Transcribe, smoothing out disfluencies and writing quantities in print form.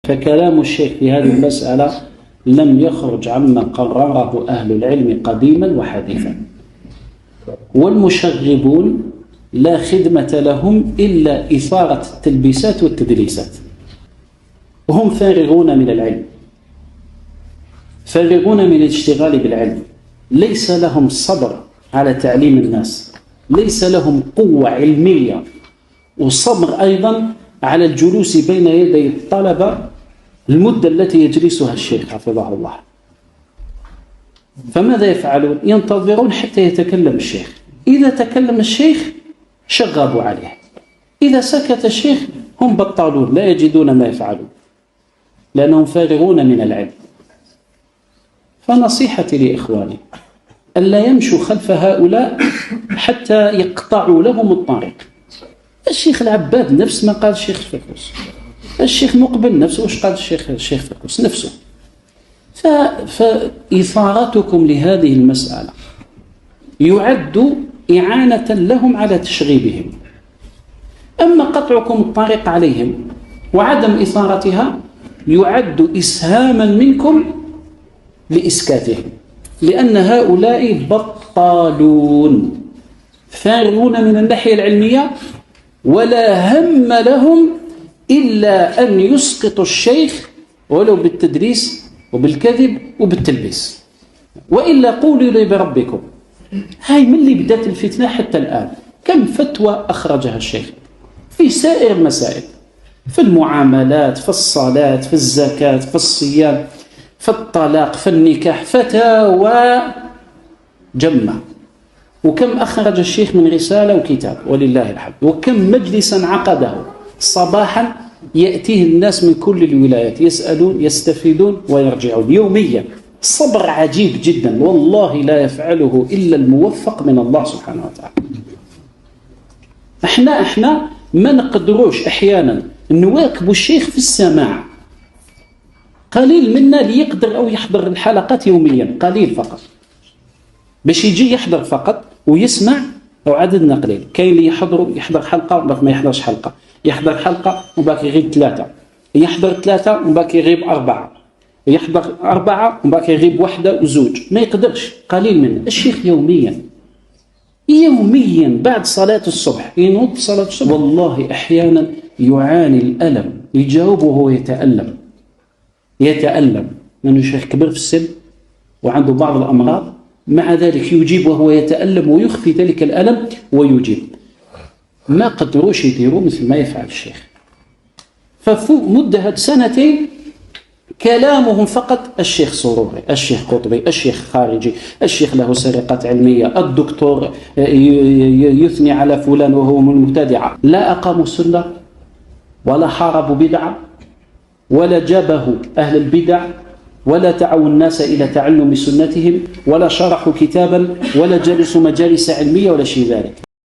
فكلام الشيخ في هذه المسألة لم يخرج عما قرره أهل العلم قديما وحديثا، والمشغبون لا خدمة لهم إلا إثارة التلبيسات والتدليسات، وهم فارغون من العلم، فارغون من الاشتغال بالعلم، ليس لهم صبر على تعليم الناس، ليس لهم قوة علمية وصبر أيضا على الجلوس بين يدي الطلبة المدة التي يجلسها الشيخ حفظه الله. فماذا يفعلون؟ ينتظرون حتى يتكلم الشيخ، إذا تكلم الشيخ شغبوا عليه، إذا سكت الشيخ هم بطالون لا يجدون ما يفعلون لأنهم فارغون من العلم. فنصيحتي لإخواني ألا يمشوا خلف هؤلاء حتى يقطعوا لهم الطريق. الشيخ العباد نفس ما قال الشيخ فكوس، الشيخ مقبل نفسه وش قال الشيخ فكوس نفسه. فإثارتكم لهذه المسألة يعد إعانة لهم على تشغيبهم، أما قطعكم الطريق عليهم وعدم إثارتها يعد إسهاما منكم لإسكاتهم، لأن هؤلاء بطالون فارغون من الناحية العلمية ولا هم لهم إلا أن يسقطوا الشيخ ولو بالتدريس وبالكذب وبالتلبيس. وإلا قولوا لي بربكم، هاي من اللي بدأت الفتنة حتى الآن كم فتوى أخرجها الشيخ في سائر المسائل، في المعاملات، في الصلاة، في الزكاة، في الصيام، في الطلاق، في النكاح، فتاوى جمة. وكم أخرج الشيخ من رسالة وكتاب ولله الحمد، وكم مجلسا عقده صباحا يأتيه الناس من كل الولايات يسألون يستفيدون ويرجعون يوميا. صبر عجيب جدا والله لا يفعله إلا الموفق من الله سبحانه وتعالى. احنا ما نقدروش احيانا نواكب الشيخ في السماع، قليل منا ليقدر أو يحضر الحلقات يوميا، قليل فقط باش يجي يحضر فقط ويسمع، أو عددنا قليل. كاين اللي يحضر حلقة وباك ما يحضرش حلقة، يحضر حلقة وباك يغيب 3، يحضر 3 وباك يغيب 4، يحضر 4 وباك يغيب 1 و2، ما يقدرش، قليل منه. الشيخ يوميا بعد صلاة الصبح ينوض صلاة الصبح، والله أحيانا يعاني الألم، يجاوب وهو يتألم لأنه الشيخ كبر في السن وعنده بعض الأمراض، مع ذلك يجيب وهو يتألم ويخفي ذلك الألم ويجيب. ما قدروش يديروا مثل ما يفعل الشيخ. ففوق مدة 2 سنين كلامهم فقط الشيخ سروري، الشيخ قطبي، الشيخ خارجي، الشيخ له سرقات علمية، الدكتور يثني على فلان وهو من المبتدعة. لا أقاموا السنة ولا حاربوا بدعة ولا جابه أهل البدع ولا دعوا الناس إلى تعلم سنتهم ولا شرحوا كتابا ولا جلسوا مجالس علمية ولا شيء ذلك.